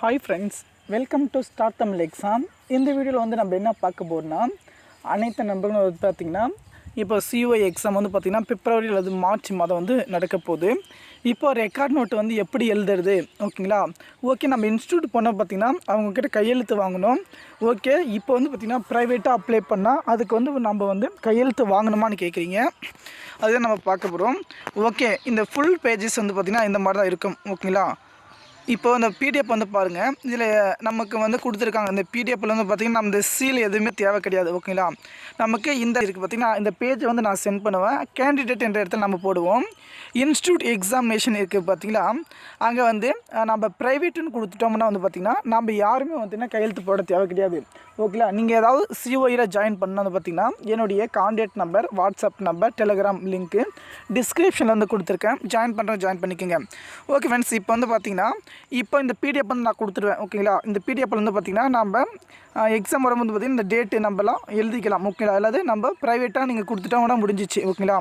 Hi friends, welcome to Start Tamil Exam. இந்த வீடியோவில் வந்து நம்ம என்ன பார்க்க போறோம்னா அனைத்து நண்பர்களும் வந்து பார்த்தீங்கன்னா இப்போ COI எக்ஸாம் வந்து பார்த்தீங்கன்னா பிப்ரவரி அல்லது மார்ச் மாதம் வந்து நடக்க போகுது. இப்போ ரெக்கார்ட் நோட் வந்து எப்படி எழுதுறது ஓகேங்களா? ஓகே, நம்ம இன்ஸ்டியூட் போனால் பார்த்தீங்கன்னா அவங்க கிட்ட கையெழுத்து வாங்கணும். ஓகே, இப்போ வந்து பார்த்தீங்கன்னா ப்ரைவேட்டாக அப்ளை பண்ணால் அதுக்கு வந்து நம்ம வந்து கையெழுத்து வாங்கணுமான்னு கேட்குறீங்க. அதுதான் நம்ம பார்க்க போகிறோம். ஓகே, இந்த ஃபுல் பேஜஸ் வந்து பார்த்திங்கன்னா இந்த மாதிரி தான் இருக்கும் ஓகேங்களா? இப்போ இந்த பிடிஎஃப் வந்து பாருங்கள், இதில் நமக்கு வந்து கொடுத்துருக்காங்க. இந்த பிடிஎஃப்பில் வந்து பார்த்திங்கன்னா நம்ம இந்த சீல் எதுவுமே தேவை கிடையாது ஓகேங்களா? நமக்கு இந்த இருக்குது பார்த்திங்கன்னா இந்த பேஜை வந்து நான் சென்ட் பண்ணுவேன். கேண்டிடேட் என்ற இடத்துல நம்ம போடுவோம். இன்ஸ்டியூட் எக்ஸாமினேஷன் இருக்குது பார்த்திங்களா, அங்கே வந்து நம்ம ப்ரைவேட்டுன்னு கொடுத்துட்டோம்னா வந்து பார்த்திங்கன்னா நம்ம யாருமே பார்த்திங்கன்னா கையெழுத்து போட தேவை கிடையாது ஓகேங்களா? நீங்கள் ஏதாவது COIயில் ஜாயின் பண்ணால் வந்து பார்த்திங்கன்னா என்னுடைய contact number, WhatsApp number, Telegram link டிஸ்கிரிப்ஷனில் வந்து கொடுத்துருக்கேன். ஜாயின் பண்ணிக்கோங்க. ஓகே ஃப்ரெண்ட்ஸ், இப்போ வந்து பார்த்திங்கன்னா இப்போ இந்த பிடிஎஃப் வந்து நான் கொடுத்துருவேன் ஓகேங்களா? இந்த பிடிஎஃப்பில் வந்து பார்த்திங்கன்னா நம்ம எக்ஸாம் வரும்போது பார்த்திங்கன்னா இந்த டேட்டு நம்மலாம் எழுதிக்கலாம் ஓகேங்களா? அதாவது நம்ம ப்ரைவேட்டாக நீங்கள் கொடுத்துட்டோம்னா முடிஞ்சிச்சு ஓகேங்களா?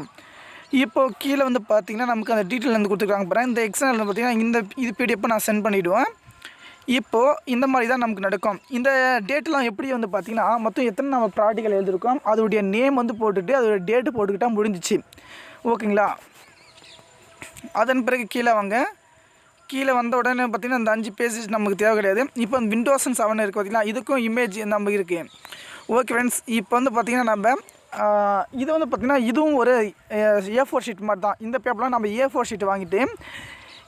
இப்போது கீழே வந்து பார்த்திங்கன்னா நமக்கு அந்த டீட்டெயில் வந்து கொடுத்துருக்காங்க பாருங்கள். இந்த எக்ஸாம் வந்து பார்த்திங்கன்னா இது பிடிஎஃப்பை நான் சென்ட் பண்ணிவிடுவேன். இப்போது இந்த மாதிரி தான் நமக்கு நடக்கும். இந்த டேட்டெலாம் எப்படி வந்து பார்த்திங்கன்னா மொத்தம் எத்தனை நம்ம ப்ராக்டிக்கல் எழுதிருக்கோம் அதோடைய நேம் வந்து போட்டுட்டு அதோடைய டேட்டு போட்டுக்கிட்டால் முடிஞ்சிச்சு ஓகேங்களா? அதன் பிறகு கீழே வந்த உடனே பார்த்திங்கன்னா இந்த 5 பேஜஸ் நமக்கு தேவை கிடையாது. இப்போ விண்டோஸ் 7 இருக்குது பார்த்திங்கன்னா, இதுக்கும் இமேஜ் நம்ம இருக்குது. ஓகே ஃப்ரெண்ட்ஸ், இப்போ வந்து பார்த்திங்கன்னா நம்ம இது வந்து பார்த்திங்கன்னா இதுவும் ஒரு A4 ஷீட் மாதிரி தான். இந்த பேப்பர்லாம் நம்ம A4 ஷீட் வாங்கிட்டு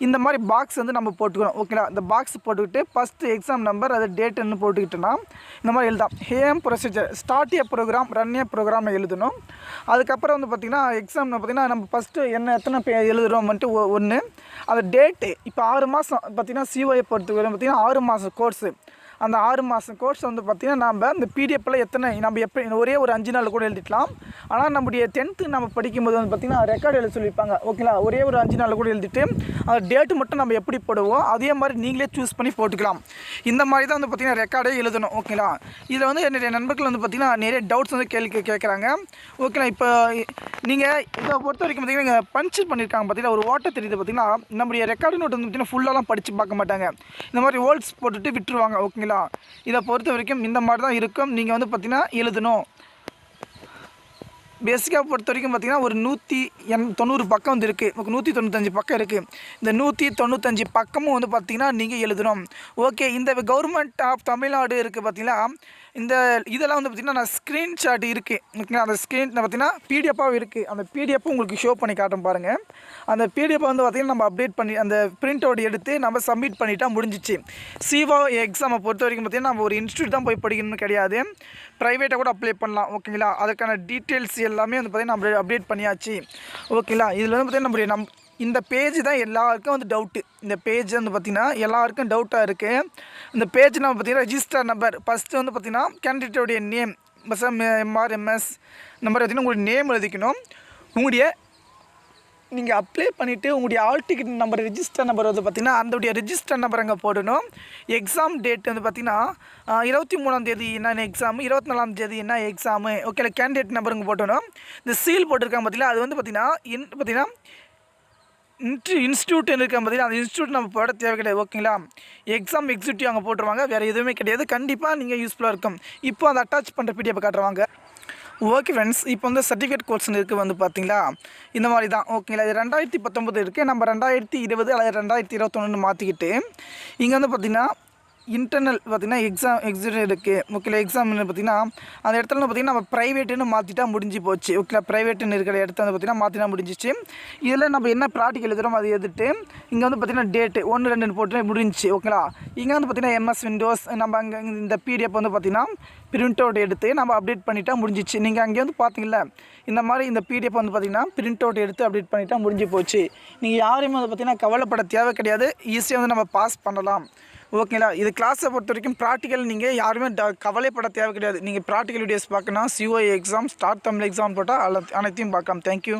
இந்த மாதிரி பாக்ஸ் வந்து நம்ம போட்டுக்கணும் ஓகேங்களா? இந்த பாக்ஸ் போட்டுக்கிட்டு ஃபஸ்ட்டு எக்ஸாம் நம்பர் அது டேட்டுன்னு போட்டுக்கிட்டோன்னா இந்த மாதிரி எழுதாம். ஹேம் procedure start a program run a program எழுதணும். அதுக்கப்புறம் வந்து பார்த்திங்கன்னா எக்ஸாம் பார்த்திங்கன்னா நம்ம ஃபஸ்ட்டு எத்தனை எழுதுகிறோம்ன்ட்டு ஒன்று அந்த டேட்டு. இப்போ 6 மாதம் பார்த்திங்கன்னா COI பொறுத்தவரை பார்த்திங்கன்னா 6 மாதம் கோர்ஸு. அந்த 6 மாதம் கோர்ஸ் வந்து பார்த்திங்கன்னா நம்ம இந்த பிடிஎஃப்பில் எத்தனை நம்ம எப்படி ஒரே ஒரு 5 நாள் கூட எழுதிக்கலாம். ஆனால் நம்முடைய 10th நம்ம படிக்கும்போது வந்து பார்த்திங்கன்னா ரெக்கார்டு எழுத சொல்லியிருப்பாங்க ஓகேங்களா? ஒரே ஒரு 5 நாள் கூட எழுதிட்டு அந்த டேட்டு மட்டும் நம்ம எப்படி போடுவோம் அதே மாதிரி நீங்களே சூஸ் பண்ணி போட்டுக்கலாம். இந்த மாதிரி தான் வந்து பார்த்திங்கன்னா ரெக்கார்டே எழுதணும் ஓகேங்களா? இதில் வந்து என்னுடைய நண்பர்கள் வந்து பார்த்திங்கன்னா நிறைய டவுட்ஸ் வந்து கேட்குறாங்க ஓகேங்களா? இப்போ நீங்கள் இதை பொறுத்த வரைக்கும் பார்த்திங்கன்னா பஞ்ச் பண்ணியிருக்காங்க பார்த்திங்கன்னா ஒரு ஓட்டை தெரியுது பார்த்திங்கன்னா நம்முடைய ரெக்கார்டு நோட் வந்து பார்த்திங்கன்னா ஃபுல்லாலாம் படித்து பார்க்க மாட்டாங்க. இந்த மாதிரி ஹோல்ஸ் போட்டுட்டு விட்டுருவாங்க ஓகேங்களா? இதை பொறுத்த வரைக்கும் இந்த மாதிரி தான் இருக்கும். நீங்கள் வந்து பார்த்திங்கன்னா எழுதணும். பேசிக்காக பொறுத்த வரைக்கும் பார்த்திங்கன்னா ஒரு 190 பக்கம் வந்து இருக்குது. 195 பக்கம் இருக்குது. இந்த 195 பக்கமும் வந்து பார்த்திங்கன்னா நீங்கள் எழுதணும். ஓகே, இந்த கவர்மெண்ட் ஆஃப் தமிழ்நாடு இருக்குது பார்த்திங்களா, இதெல்லாம் வந்து பார்த்திங்கன்னா நான் ஸ்க்ரீன்ஷாட் இருக்குது ஓகேங்களா? அந்த ஸ்க்ரீன் பார்த்திங்கன்னா பிடிஎஃபாகவும் இருக்குது. அந்த பிடிஎஃப் உங்களுக்கு ஷோ பண்ணி காட்டும் பாருங்கள். அந்த பிடிஎஃப் வந்து பார்த்திங்கன்னா நம்ம அப்டேட் பண்ணி அந்த பிரிண்ட் அவுட் எடுத்து நம்ம சப்மிட் பண்ணிட்டா முடிஞ்சிச்சு. COI எக்ஸாமை பொறுத்த வரைக்கும் பார்த்திங்கன்னா நம்ம ஒரு இன்ஸ்டியூட் தான் போய் படிக்கணும்னு கிடையாது. ப்ரைவேட்டாக கூட அப்ளை பண்ணலாம் ஓகேங்களா? அதுக்கான டீட்டெயில்ஸ் எல்லாமே வந்து பார்த்திங்கன்னா நம்ம அப்டேட் பண்ணியாச்சு ஓகேங்களா? இதில் வந்து பார்த்திங்கன்னா இந்த பேஜ் தான் எல்லாருக்கும் வந்து டவுட்டு. இந்த பேஜ் வந்து பார்த்திங்கன்னா எல்லாருக்கும் டவுட்டாக இருக்குது. இந்த பேஜ் நம்ம பார்த்திங்கன்னா ரெஜிஸ்டர் நம்பர் ஃபஸ்ட்டு வந்து பார்த்திங்கன்னா கேண்டிடேட்டோடைய நேம் MRMS நம்பர் பார்த்திங்கன்னா உங்களுடைய நேம் எழுதிக்கணும். நீங்கள் அப்ளை பண்ணிவிட்டு உங்களுடைய all ticket number register number வந்து பார்த்திங்கன்னா அதோடைய ரெஜிஸ்டர் நம்பர் அங்கே போடணும். எக்ஸாம் டேட் வந்து பார்த்திங்கன்னா 23ஆம் தேதி என்ன எக்ஸாமு, 24ஆம் தேதி என்ன எக்ஸாமு ஓகே. கேண்டிடேட் நம்பர் இங்கே போட்டணும். இந்த சீல் போட்டிருக்காங்க பார்த்திங்கன்னா அது வந்து பார்த்திங்கன்னா இன்ஸ்டியூட் இருக்காங்க பார்த்திங்கன்னா அந்த இன்ஸ்டியூட் நம்ம போட தேவை கிடையாது ஓகேங்களா? எக்ஸாம் எக்ஸிக்யூட்டிவ் அங்கே போட்டுருவாங்க, வேறு எதுவுமே கிடையாது. கண்டிப்பாக நீங்கள் யூஸ்ஃபுல்லாக இருக்கும். இப்போ அதை அட்டாச் பண்ணுற பிடிஎஃப் காட்டுருவாங்க. ஓகே ஃப்ரெண்ட்ஸ், இப்போ வந்து சர்டிஃபிகேட் கோர்ஸ் இருக்குது வந்து பார்த்தீங்களா இந்த மாதிரி தான் ஓகேங்களா? இது 2019 இருக்குது. நம்ம 2020 அல்லது 2021 மாற்றிக்கிட்டு இங்கே வந்து பார்த்திங்கன்னா இன்டர்னல் பார்த்திங்கன்னா எக்ஸாம் இருக்குது ஓகேங்களா? எக்ஸாம்னு பார்த்திங்கன்னா அந்த இடத்துல வந்து பார்த்திங்கன்னா நம்ம ப்ரைவேட்டுன்னு மாற்றிட்டா முடிஞ்சு போச்சு ஓகேங்களா? ப்ரைவேட்டுன்னு இருக்கிற இடத்த வந்து பார்த்திங்கன்னா மாற்றினா முடிஞ்சிச்சு. இதில் நம்ம என்ன ப்ராக்டிக்கல் எழுதுகிறோம் அதை எழுதிட்டு இங்கே வந்து பார்த்திங்கன்னா டேட்டு 1, 2 போட்டு முடிஞ்சிச்சு ஓகேங்களா? இங்கே வந்து பார்த்திங்கன்னா MS விண்டோஸ் நம்ம அங்கே இந்த பிடிஎஃப் வந்து பார்த்திங்கன்னா பிரிண்ட் அவுட் எடுத்து நம்ம அப்டேட் பண்ணிட்டா முடிஞ்சிச்சு. நீங்கள் அங்கே வந்து பார்த்தீங்களா இந்த மாதிரி இந்த பிடிஎஃப் வந்து பார்த்திங்கன்னா பிரிண்ட் அவுட் எடுத்து அப்டேட் பண்ணிட்டா முடிஞ்சு போச்சு. நீங்கள் யாரையுமே வந்து பார்த்திங்கன்னா கவலைப்பட தேவை கிடையாது. ஈஸியாக வந்து நம்ம பாஸ் பண்ணலாம் ஓகேங்களா? இது கிளாஸை பொறுத்த வரைக்கும் ப்ராக்டிக்கல் நீங்கள் யாருமே கவலைப்பட தேவை கிடையாது. நீங்கள் ப்ராக்டிக்கல் வீடியோஸ் பார்க்கணும். COI exam, start Tamil exam போட்டால் அனைத்தையும் பார்க்கலாம். தேங்க்யூ.